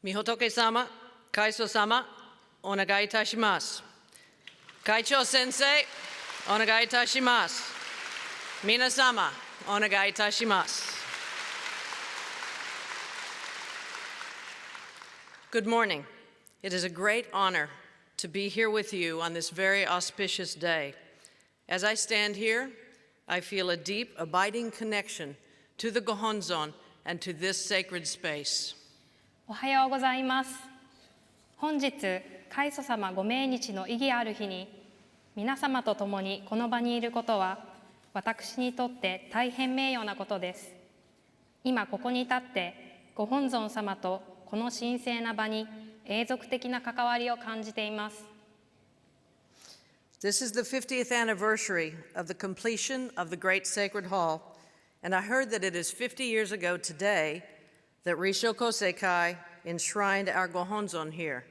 みほとけ様、会長様、お願いいたします。会長先生、お願いいたします。皆様、お願いいたします。Good morning. It is a great honor to be here with you on this very auspicious day. As I stand here, I feel a deep, abiding connection to the Gohonzon and to this sacred space. おはようございます。本日、開祖様ご命日の意義ある日に、皆様と共にこの場にいることは、私にとって大変名誉なことです。今ここに立って、ご本尊様とこの神聖な場に永続的な関わりを感じています。This is the 50th anniversary of the completion of the Great Sacred Hall, and I heard that it is 50 years ago today that Rissho Kosei-kai enshrined our Gohonzon here,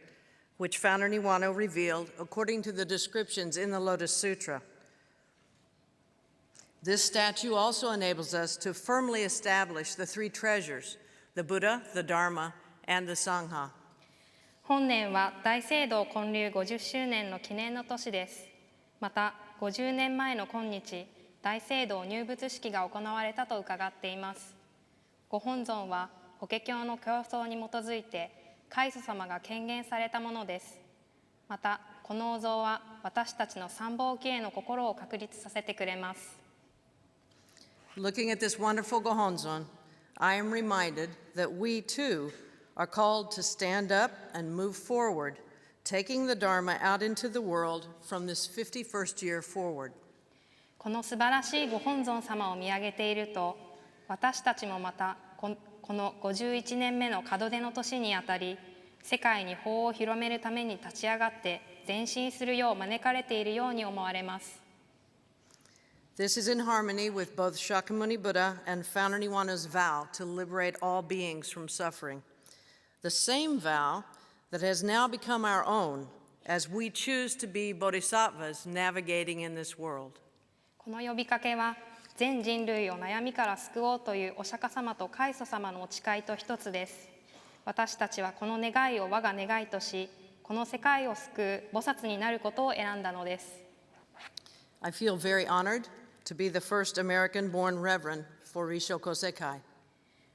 which founder Niwano revealed according to the descriptions in the Lotus Sutra. This statue also enables us to firmly establish the three treasures, the Buddha, the Dharma, and the Sangha. 本年は大聖堂建立50周年の記念の年です。また、50年前の今日、大聖堂入仏式が行われたと伺っています。ご本尊は、法華経の教祖に基づいて、開祖様が権限されたものです。また、このお像は私たちの三宝期への心を確立させてくれます。Looking at this wonderful Gohonzon, I am reminded that we too are called to stand up and move forward, taking the Dharma out into the world from this 51st year forward. この素晴らしいご本尊様を見上げていると、私たちもまたこの51年目の門出の年にあたり、世界に法を広めるために立ち上がって前進するよう招かれているように思われます。This is in harmony with both Shakyamuni Buddha and founder Niwano's vow to liberate all beings from suffering. The same vow that has now become our own as we choose to be bodhisattvas navigating in this world. この呼びかけは、全人類を悩みから救おうというお釈迦様と開祖様のお誓いと一つです。私たちはこの願いを我が願いとし、この世界を救う菩薩になることを選んだのです。I feel very honored to be the first American-born reverend for Rissho Kosei-kai.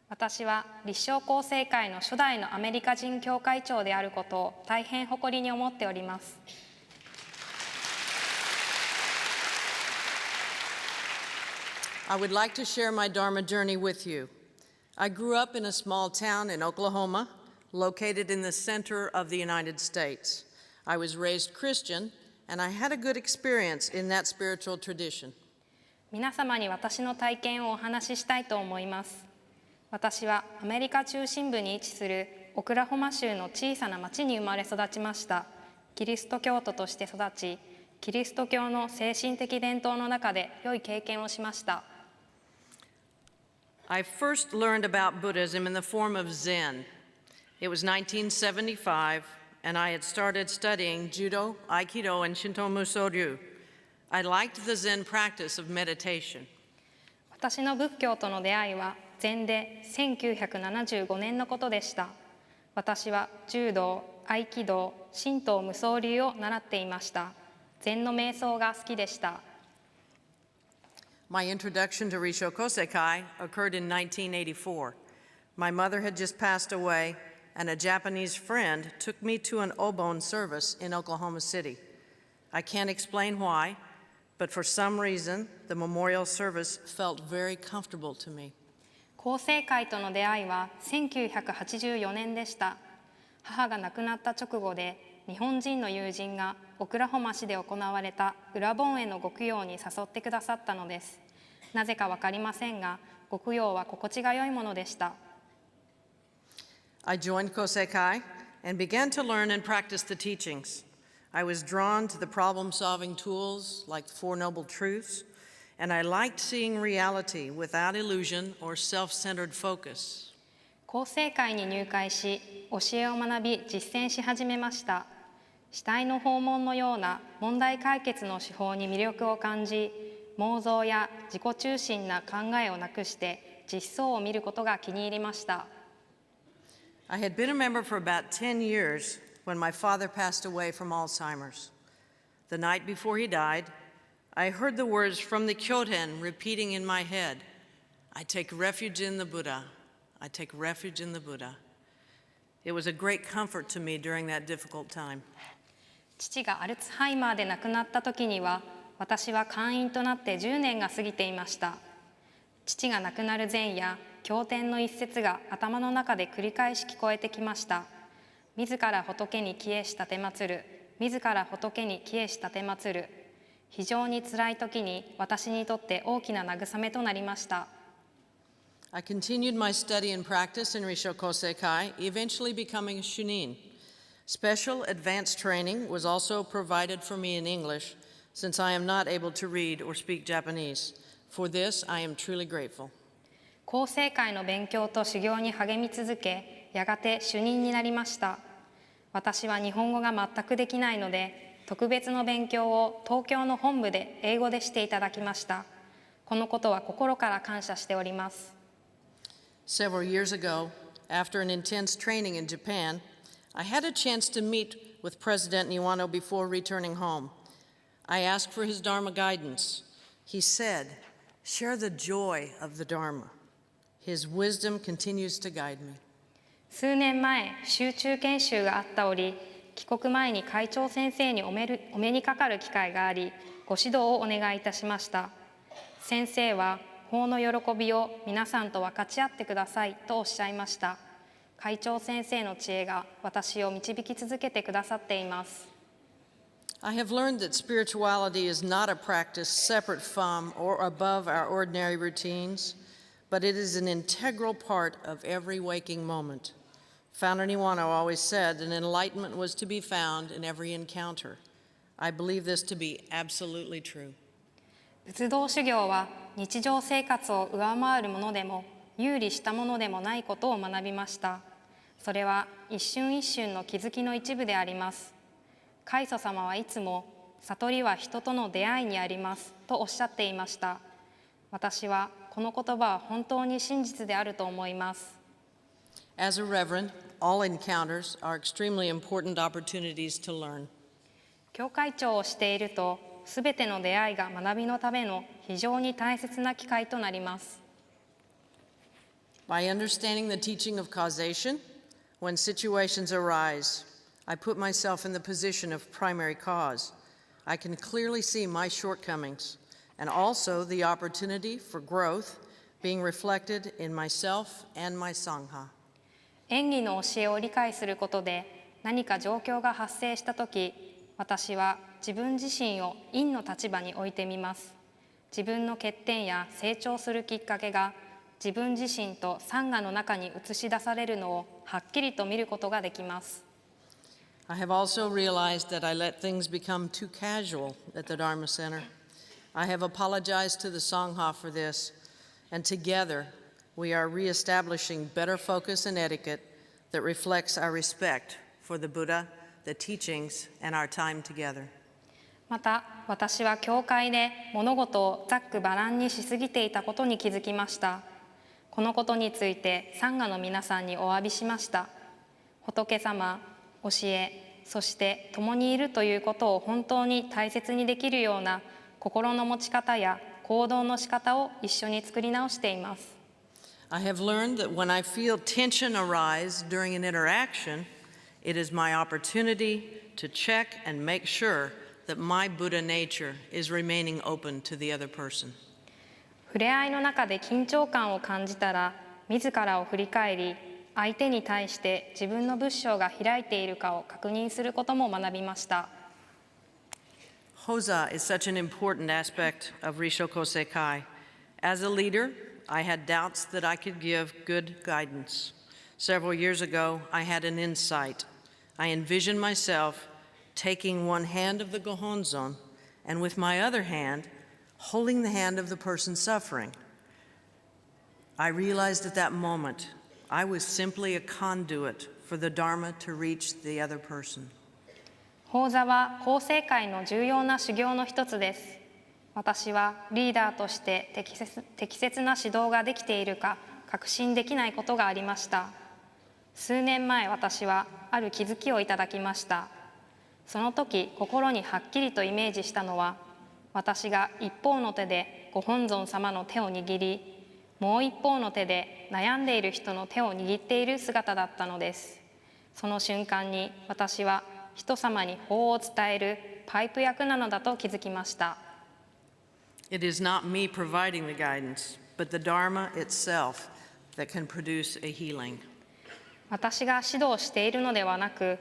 私は立正厚生会の初代のアメリカ人教会長であることを大変誇りに思っております。I would like to share my Dharma journey with you. I grew up in a small town in Oklahoma, located in the center of the United States. I was raised Christian, and I had a good experience in that spiritual tradition. 皆様に私の体験をお話ししたいと思います。私はアメリカ中心部に位置するオクラホマ州の小さな町に生まれ育ちました。キリスト教徒として育ち、キリスト教の精神的伝統の中で良い経験をしました。I first learned about Buddhism in the form of Zen. It was 1975, and I had started studying Judo, Aikido, and Shinto Musō-ryu. I liked the Zen practice of meditation. 私の仏教との出会いは禅で1975年のことでした。私は柔道、合気道、神道無双流を習っていました。禅の瞑想が好きでした。My introduction to Rissho Kosei-kai occurred in 1984. My mother had just passed away, and a Japanese friend took me to an Obon service in Oklahoma City. I can't explain why, but for some reason, the memorial service felt very comfortable to me. 厚生会との出会いは1984年でした。母が亡くなった直後で、日本人の友人がオクラホマ市で行われた裏盆へのご供養に誘ってくださったのです。なぜかわかりませんが、ご供養は心地が良いものでした。I joined Kosei-kai and began to learn and practice the teachings. I was drawn to the problem-solving tools like the Four Noble Truths, and I liked seeing reality without illusion or self-centered focus. 厚生会に入会し、教えを学び実践し始めました。死体の訪問のような問題解決の手法に魅力を感じ、妄想や自己中心な考えをなくして実相を見ることが気に入りました。I had been a member for about 10 years when my father passed away from Alzheimer's. The night before he died, I heard the words from the Kyoten repeating in my head, I take refuge in the Buddha. I take refuge in the Buddha. It was a great comfort to me during that difficult time. 父がアルツハイマーで亡くなった時には、私は会員となって10年が過ぎていました。父が亡くなる前夜、経典の一節が頭の中で繰り返し聞こえてきました。自ら仏に帰依したてまつる、自ら仏に帰依したてまつる。非常に辛い時に私にとって大きな慰めとなりました。I continued my study and practice in Rissho Kosei-kai, eventually becoming a shunin. Special advanced training was also provided for me in English, since I am not able to read or speak Japanese. For this, I am truly grateful. 厚生会の勉強と修行に励み続け、やがて主任になりました。私は日本語が全くできないので、特別の勉強を東京の本部で英語でしていただきました。このことは心から感謝しております。Several years ago, after an intense training in Japan, I had a chance to meet with President Niwano before returning home. I asked for his Dharma guidance. He said, "Share the joy of the Dharma. His wisdom continues to guide me." 数年前、集中研修があった折、帰国前に会長先生にお目にかかる機会があり、ご指導をお願いいたしました。先生は、法の喜びを皆さんと分かち合ってくださいとおっしゃいました。会長先生の知恵が私を導き続けてくださっています。I have learned that spirituality is not a practice separate from or above our ordinary routines, but it is an integral part of every waking moment. Founder Niwano always said that enlightenment was to be found in every encounter. I believe this to be absolutely true. 仏道修行は日常生活を上回るものでも有利したものでもないことを学びました。それは一瞬一瞬の気づきの一部であります。開祖様はいつも悟りは人との出会いにありますとおっしゃっていました。私はこの言葉は本当に真実であると思います。As a reverend, all encounters are extremely important opportunities to learn. 教会長をしていると、すべての出会いが学びのための非常に大切な機会となります。By understanding the teaching of causation, when situations arise, I put myself in the position of primary cause. I can clearly see my shortcomings and also the opportunity for growth being reflected in myself and my Sangha. 演技の教えを理解することで、何か状況が発生したとき、私は自分自身を陰の立場に置いてみます。自分の欠点や成長するきっかけが自分自身とサンガの中に映し出されるのをはっきりと見ることができます。I have also realized that I let things become too casual at the Dharma Center. I have apologized to the Sangha for this, and together we are reestablishing better focus and etiquette that reflects our respect for the Buddha, the teachings, and our time together. また、私は教会で物事をざっくばらんにしすぎていたことに気づきました。このことについてサンガの皆さんにお詫びしました。仏様、教え、そして共にいるということを本当に大切にできるような心の持ち方や行動の仕方を一緒に作り直しています。I have learned that when I feel tension arise during an interaction, it is my opportunity to check and make sure that my Buddha nature is remaining open to the other person. 触れ合いの中で緊張感を感じたら、自らを振り返り、相手に対して自分の仏性が開いているかを確認することも学びました。Hoza is such an important aspect of Rissho Kosei-kai. As a leader, I had doubts that I could give good guidance. Several years ago, I had an insight. I envisioned myself taking one hand of the Gohonzon and with my other hand, holding the hand of the person suffering. I realized at that moment I was simply a conduit for the Dharma to reach the other person. 法座は厚生会の重要な修行の一つです。私はリーダーとして適切な指導ができているか確信できないことがありました。数年前、私はある気づきをいただきました。その時、心にはっきりとイメージしたのは、私が一方の手でご本尊様の手を握り、もう一方の手で悩んでいる人の手を握っている姿だったのです。その瞬間に私は人様に法を伝えるパイプ役なのだと気づきました。It is not me providing the guidance, but the Dharma itself that can produce a healing. 私が指導しているのではなく、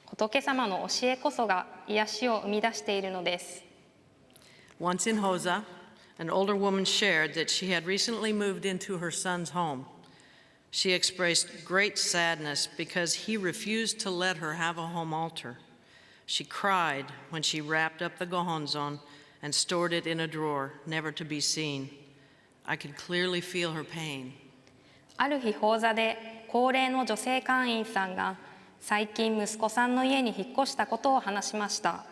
仏様の教えこそが癒しを生み出しているのです。Once in Hosa, an older woman shared that she had recently moved into her son's home. She expressed great sadness because he refused to let her have a home altar. She cried when she wrapped up the gohonzon and stored it in a drawer, never to be seen. I could clearly feel her pain. ある日、法座で高齢の女性会員さんが最近息子さんの家に引っ越したことを話しました。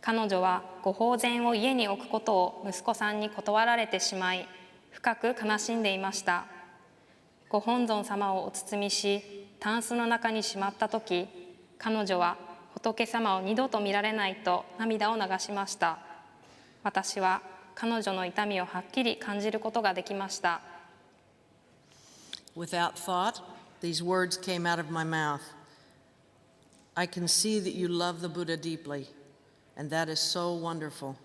彼女はご法前を家に置くことを息子さんに断られてしまい、深く悲しんでいました。ご本尊様をお包みし、タンスの中にしまったとき、彼女は仏様を二度と見られないと涙を流しました。私は彼女の痛みをはっきり感じることができました。Without thought, these words came out of my mouth. I can see that you love the Buddha deeply, and that is so wonderful.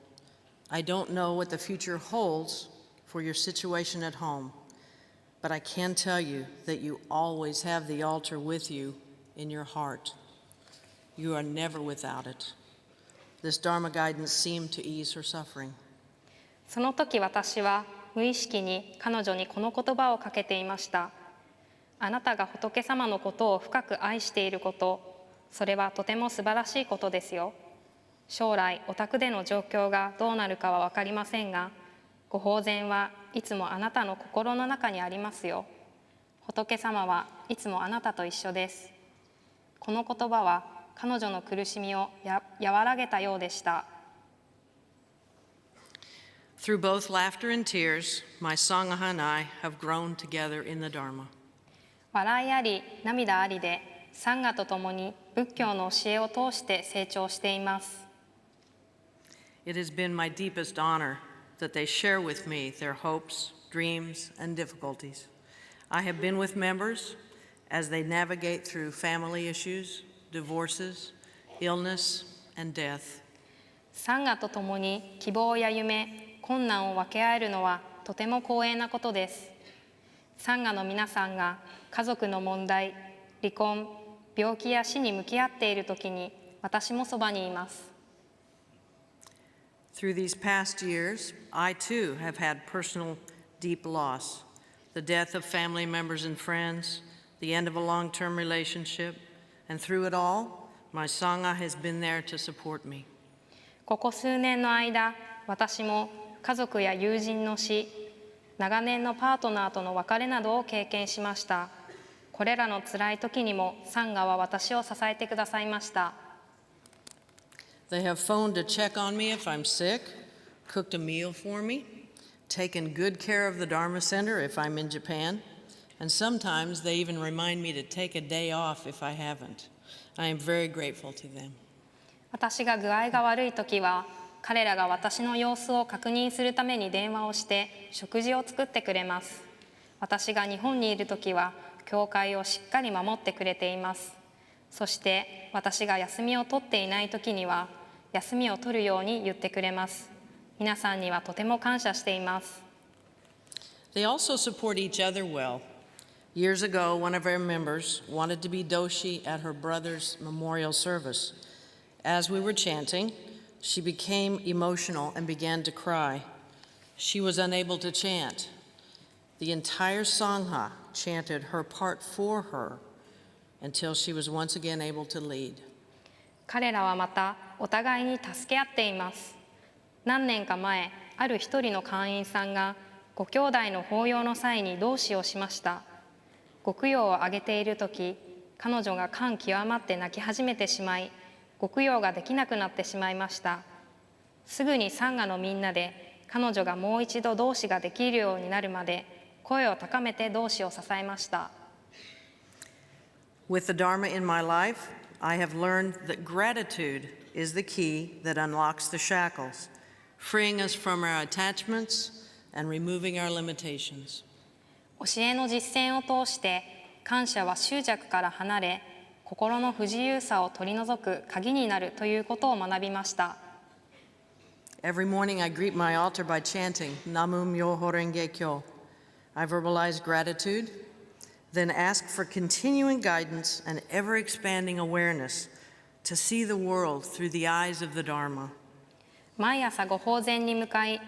I don't know what the future holds for your situation at home, but I can tell you that you always have the altar with you in your heart. You are never without it. This Dharma guidance seemed to ease her suffering. その時、私は無意識に彼女にこの言葉をかけていました。あなたが仏様のことを深く愛していること、それはとても素晴らしいことですよ。将来お宅での状況がどうなるかは分かりませんが、ご法前はいつもあなたの心の中にありますよ。仏様はいつもあなたと一緒です。この言葉は彼女の苦しみを和らげたようでした。Through both laughter and tears, my Sangha and I have grown together in the Dharma. 笑いあり涙ありで、サンガと共に仏教の教えを通して成長しています。It has been my deepest honor that they share with me their hopes, dreams, and difficulties. I have been with members as they navigate through family issues, divorces, illness, and death. サンガと共に希望や夢、困難を分け合えるのはとても光栄なことです。サンガの皆さんが家族の問題、離婚、病気や死に向き合っているときに、私もそばにいます。Through these past years, I too have had personal deep loss, the death of family members and friends, the end of a long-term relationship, and through it all, my Sangha has been there to support me. ここ数年の間、私も家族や友人の死、長年のパートナーとの別れなどを経験しました。これらの辛い時にもサンガは私を支えてくださいました。They have phoned to check on me if I'm sick, cooked a meal for me, taken good care of the Dharma Center if I'm in Japan, and sometimes they even remind me to take a day off if I haven't. I am very grateful to them. 私が具合が悪い時は、彼らが私の様子を確認するために電話をして食事を作ってくれます。私が日本にいる時は、教会をしっかり守ってくれています。そして私が休みを取っていない時には休みを取るように言ってくれます。皆さんにはとても感謝しています。They also support each other well. Years ago, one of our members wanted to be doshi at her brother's memorial service. As we were chanting, she became emotional and began to cry. She was unable to chant. The entire Sangha chanted her part for her until she was once again able to lead. 彼らはまたお互いに助け合っています。何年か前、ある一人の会員さんがご兄弟の法要の際に同志をしました。ご供養をあげている時、彼女が感極まって泣き始めてしまい、ご供養ができなくなってしまいました。すぐにサンガのみんなで彼女がもう一度同志ができるようになるまで声を高めて同志を支えました。With the Dharma in my life, I have learned that gratitude is the key that unlocks the shackles, freeing us from our attachments and removing our limitations. 教えの実践を通して感謝は執着から離れ、心の不自由さを取り除く鍵になるということを学びました。Every morning I greet my altar by chanting Namu Myoho Renge Kyo. I verbalize gratitude, then ask for continuing guidance and ever-expanding awareness to see the world through the eyes of the Dharma. 毎朝ご法前に向かい、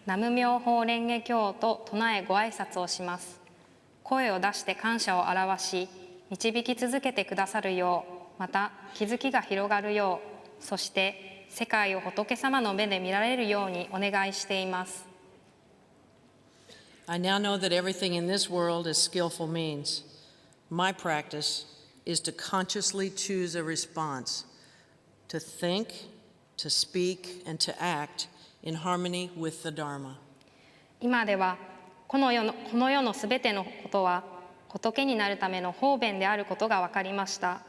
南無妙法蓮華経と唱えご挨拶をします。声を出して感謝を表し、導き続けてくださるよう、また気づきが広がるよう、そして世界を仏様の目で見られるようにお願いしています。I now know that everything in this world is skillful means. My practice is to consciously choose a response, to think, to speak, and to act in harmony with the Dharma. 今ではこの世のすべてのことは仏になるための方便であることが分かりました。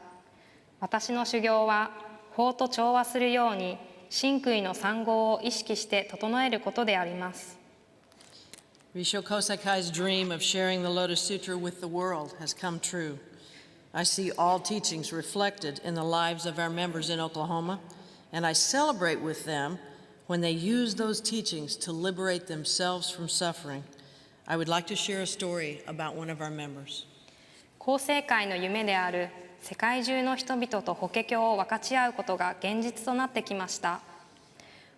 私の修行は法と調和するように真空の三号を意識して整えることであります。Rissho Kosei-kai's dream of sharing the Lotus Sutra with the world has come true. I see all teachings reflected in the lives of our members in Oklahoma, and I celebrate with them when they use those teachings to liberate themselves from suffering. I would like to share a story about one of our members. 厚生会の夢である世界中の人々と法華経を分かち合うことが現実となってきました。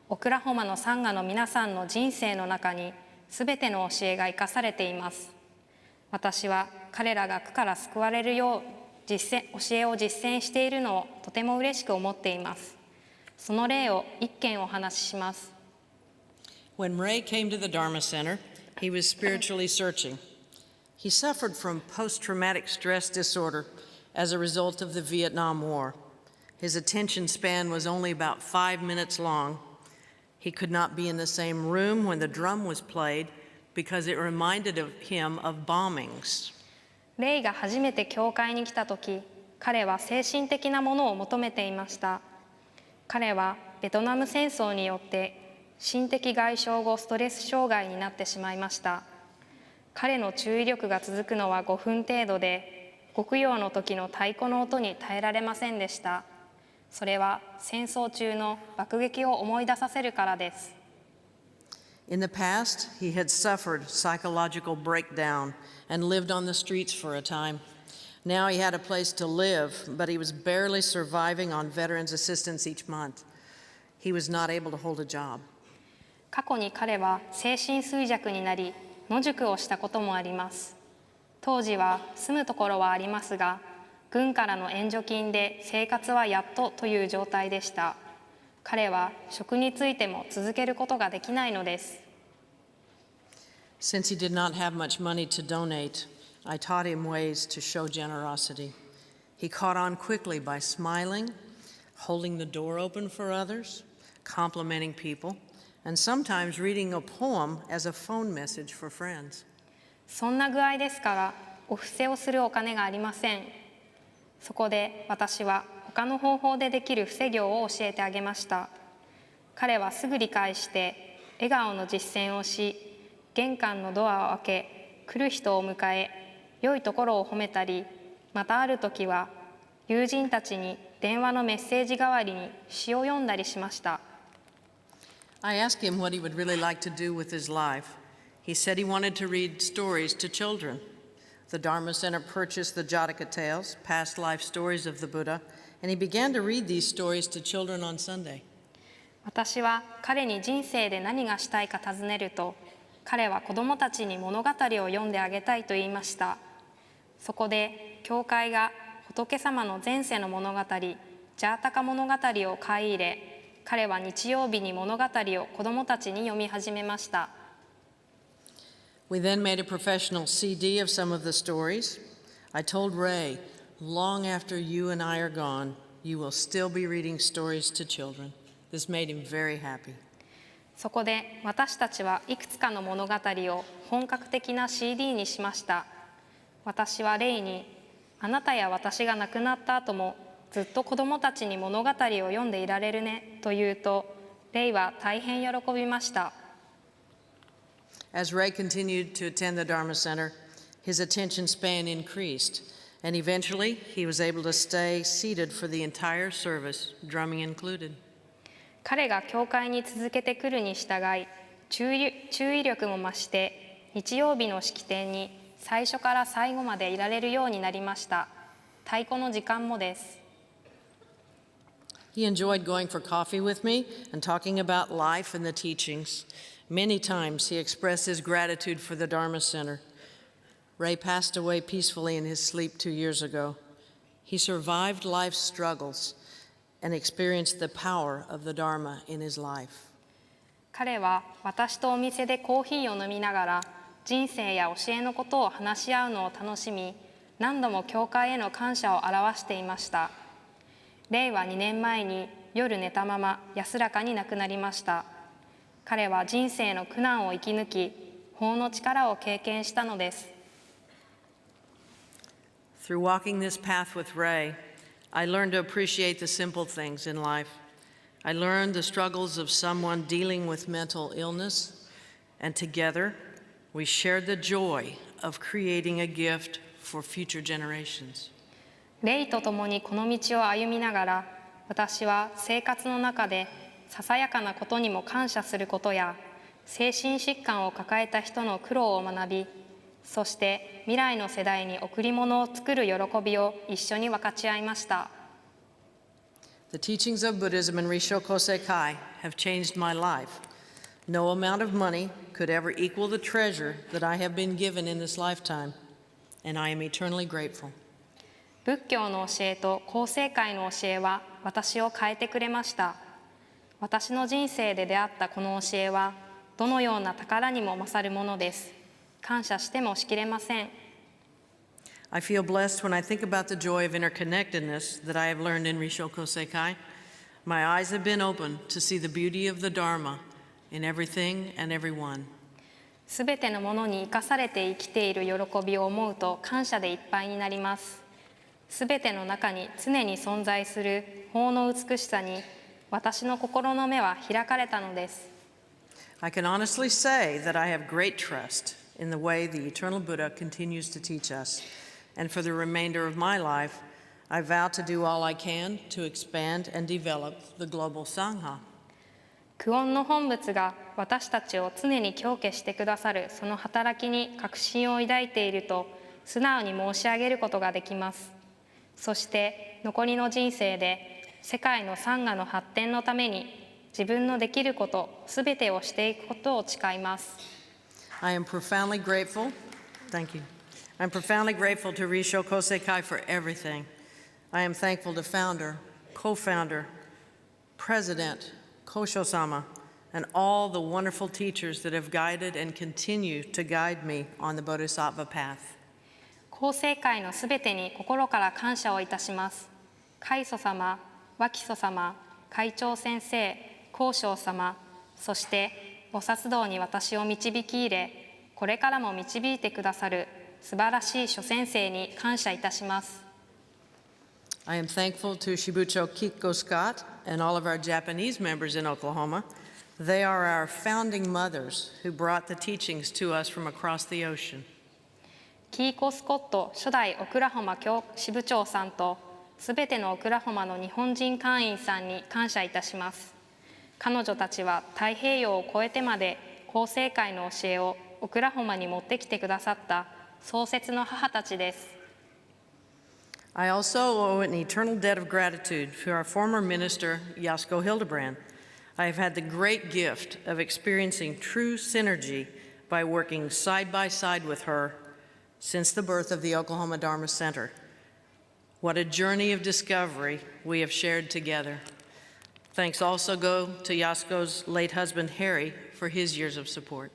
オクラホマのサンガの皆さんの人生の中にすべての教えが生かされています。私は彼らが苦から救われるよう教えを実践しているのをとても嬉しく思っています。その例を一件お話しします。When Ray came to the Dharma Center, he was spiritually searching. He suffered from post-traumatic stress disorder as a result of the Vietnam War. His attention span was only about 5 minutes long. He could not be in the same room when the drum was played because it reminded him of bombings. レイが初めて教会に来た時、彼は精神的なものを求めていました。彼はベトナム戦争によって心的外傷後ストレス障害になってしまいました。彼の注意力が続くのは5分程度で、極陽の時の太鼓の音に耐えられませんでした。それは戦争中の爆撃を思い出させるからです。In the past, he had suffered psychological breakdown and lived on the streets for a time. Now he had a place to live, but he was barely surviving on veterans assistance each month. He was not able to hold a job. 過去に彼は精神衰弱になり、野宿をしたこともあります。当時は住むところはありますが、軍からの援助金で生活はやっとという状態でした。彼は食についても続けることができないのです。Since he did not have much money to donate, I taught him ways to show generosity. He caught on quickly by smiling, holding the door open for others, complimenting people, and sometimes reading a poem as a phone message for friends. そんな具合ですから、お布施をするお金がありません。そこで私は他の方法でできる布施業を教えてあげました。彼はすぐ理解して笑顔の実践をし、玄関のドアを開け、来る人を迎え、良いところを褒めたり、またある時は友人たちに電話のメッセージ代わりに詩を読んだりしました。I asked him what he would really like to do with his life. He said he wanted to read stories to children. The Dharma Center purchased the Jataka tales, past life stories of the Buddha, and he began to read these stories to children on Sunday. 私は彼に人生で何がしたいか尋ねると、彼は子どもたちに物語を読んであげたいと言いました。そこで教会が仏様の前世の物語、ジャータカ物語を買い入れ、彼は日曜日に物語を子どもたちに読み始めました。We then made a professional CD of some of the stories. I told Ray, long after you and I are gone, you will still be reading stories to children. This made him very happy. そこで私たちはいくつかの物語を本格的な CD にしました。私はレイに、あなたや私が亡くなった後もずっと子供たちに物語を読んでいられるねと言うと、レイは大変喜びました。As Ray continued to attend the Dharma Center, his attention span increased, and eventually he was able to stay seated for the entire service, drumming included. 彼が教会に続けてくるに従い、注意力も増して、日曜日の式典に最初から最後までいられるようになりました。太鼓の時間もです。He enjoyed going for coffee with me and talking about life and the teachings. Many times he expressed his gratitude for the Dharma Center. Ray passed away peacefully in his sleep 2 years ago. He survived life's struggles and experienced the power of the Dharma in his life. 彼は私とお店でコーヒーを飲みながら人生や教えのことを話し合うのを楽しみ、何度も教会への感謝を表していました。レイは2年前に夜寝たまま安らかに亡くなりました。彼は人生の苦難を生き抜き、法の力を経験したのです。Through walking this path with Ray, I learned to appreciate the simple things in life. I learned the struggles of someone dealing with mental illness, and together we shared the joy of creating a gift for future generations. レイと共にこの道を歩みながら、私は生活の中でささやかなことにも感謝することや、精神疾患を抱えた人の苦労を学び、そして未来の世代に贈り物を作る喜びを一緒に分かち合いました。The teachings of Buddhism and Rissho Kosei-kai have changed my life. No amount of money could ever equal the treasure that I have been given in this lifetime, and I am eternally grateful. 仏教の教えと空世界の教えは私を変えてくれました。私の人生で出会ったこの教えはどのような宝にも勝るものです。感謝してもしきれません。I feel blessed when I think about the joy of interconnectedness that I have learned in Rissho Kosei-kai. My eyes have been opened to see the beauty of the Dharma in everything and everyone. すべてのものに生かされて生きている喜びを思うと感謝でいっぱいになります。すべての中に常に存在する法の美しさに私の心の目は開かれたのです。I can honestly say that I have great trust in the way the eternal Buddha continues to teach us. And for the remainder of my life, I vow to do all I can to expand and develop the global Sangha. 久遠の本仏が私たちを常に強化してくださるその働きに確信を抱いていると素直に申し上げることができます。そして残りの人生で世界のサンガの発展のために自分のできることすべてをしていくことを誓います。I am profoundly grateful. Thank you. I'm profoundly grateful to Rissho Kosei-kai for everything. I am thankful to founder, co-founder, president, Kosho-sama, and all the wonderful teachers that have guided and continue to guide me on the Bodhisattva path. 空世界のすべてに心から感謝をいたします。開祖様、脇祖様、会長先生、高尚様、そして菩薩道に私を導き入れ、これからも導いてくださる素晴らしい諸先生に感謝いたします。I am thankful to Shibucho Kiko Scott and all of our Japanese members in Oklahoma. They are our founding mothers who brought the teachings to us from across the ocean. キーコ・スコット初代オクラホマ支部長さんとすべてのオクラホマの日本人会員さんに感謝いたします。彼女たちは太平洋を越えてまで空世界の教えをオクラホマに持ってきてくださった創設の母たちです。I also owe an eternal debt of gratitude to our former minister, Yasko Hildebrand. I have had the great gift of experiencing true synergy by working side by side with her since the birth of the Oklahoma Dharma Center. What a journey of discovery we have shared together. Thanks also go to Yasko's late husband, Harry, for his years of support.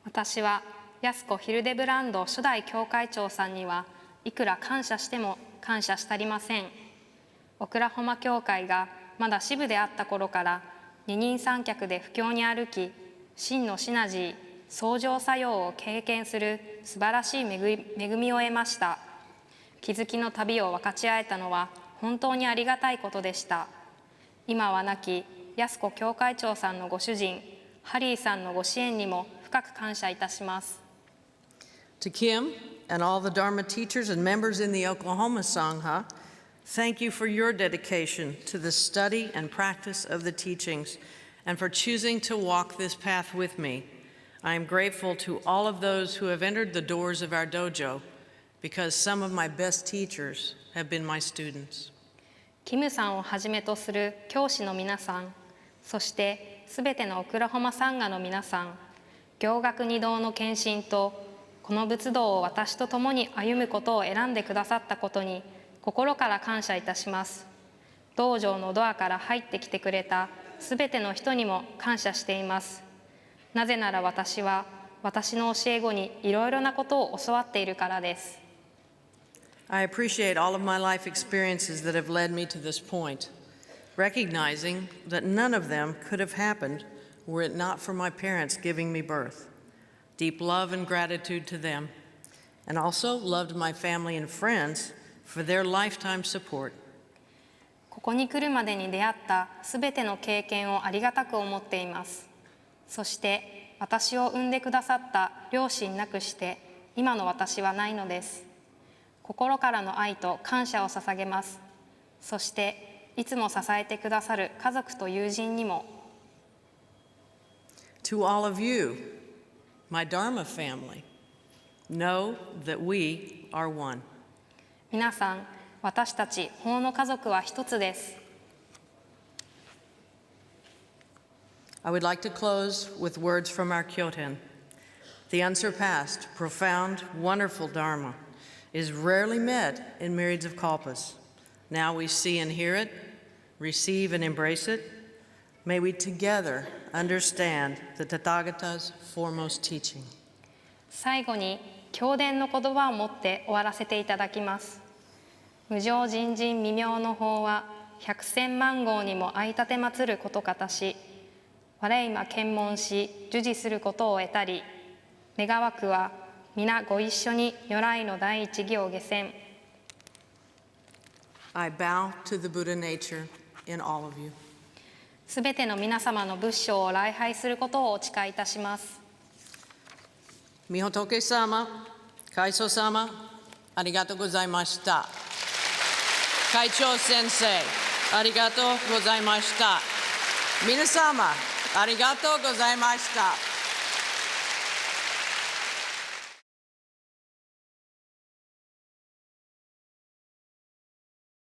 私は安子ヒルデブランド初代教会長さんにはいくら感謝しても感謝したりません。オクラホマ教会がまだ支部であった頃から二人三脚で布教に歩き、真のシナジー、相乗作用を経験する素晴らしい恵みを得ました。気づきの旅を分かち合えたのは本当にありがたいことでした。今は亡き安子教会長さんのご主人、ハリーさんのご支援にも深く感謝いたします。To Kim and all the Dharma teachers and members in the Oklahoma Sangha, thank you for your dedication to the study and practice of the teachings and for choosing to walk this path with me. I am grateful to all of those who have entered the doors of our dojo because some of my best teachers have been my students. キムさんをはじめとする教師の皆さん、そしてすべてのオクラホマサンガの皆さん、行学二道の献身とこの仏道を私と共に歩むことを選んでくださったことに心から感謝いたします。道場のドアから入ってきてくれたすべての人にも感謝しています。なぜなら私は私の教え子にいろいろなことを教わっているからです。I appreciate all of my life experiences that have led me to this point, recognizing that none of them could have happened were it not for my parents giving me birth. Deep love and gratitude to them, and also loved my family and friends for their lifetime support. ここに来るまでに出会ったすべての経験をありがたく思っています。そして私を産んでくださった両親なくして今の私はないのです。心からの愛と感謝を捧げます。そしていつも支えてくださる家族と友人にも。To all of you, my Dharma family, know that we are one. 皆さん、私たち法の家族は一つです。I would like to close with words from our Kyoten. The unsurpassed, profound, wonderful Dharma is rarely met in myriads of kalpas. Now we see and hear it, receive and embrace it. May we together understand the Tathagata's foremost teaching. 最後に経典の言葉をもって終わらせていただきます。無常人人未明の法は百千万号にも相立てまつることかたし、我今検問し授事することを得たり、願わくは皆ご一緒に如来の第一義を下せん。I bow to the Buddha nature in all of you. すべての皆様の仏性を礼拝することをお誓いいたします。Mihotoke sama, Kaiso sama, arigatou gozaimashita. Kaicho sensei, arigatou gozaimashita. Minasama, arigatou gozaimashita.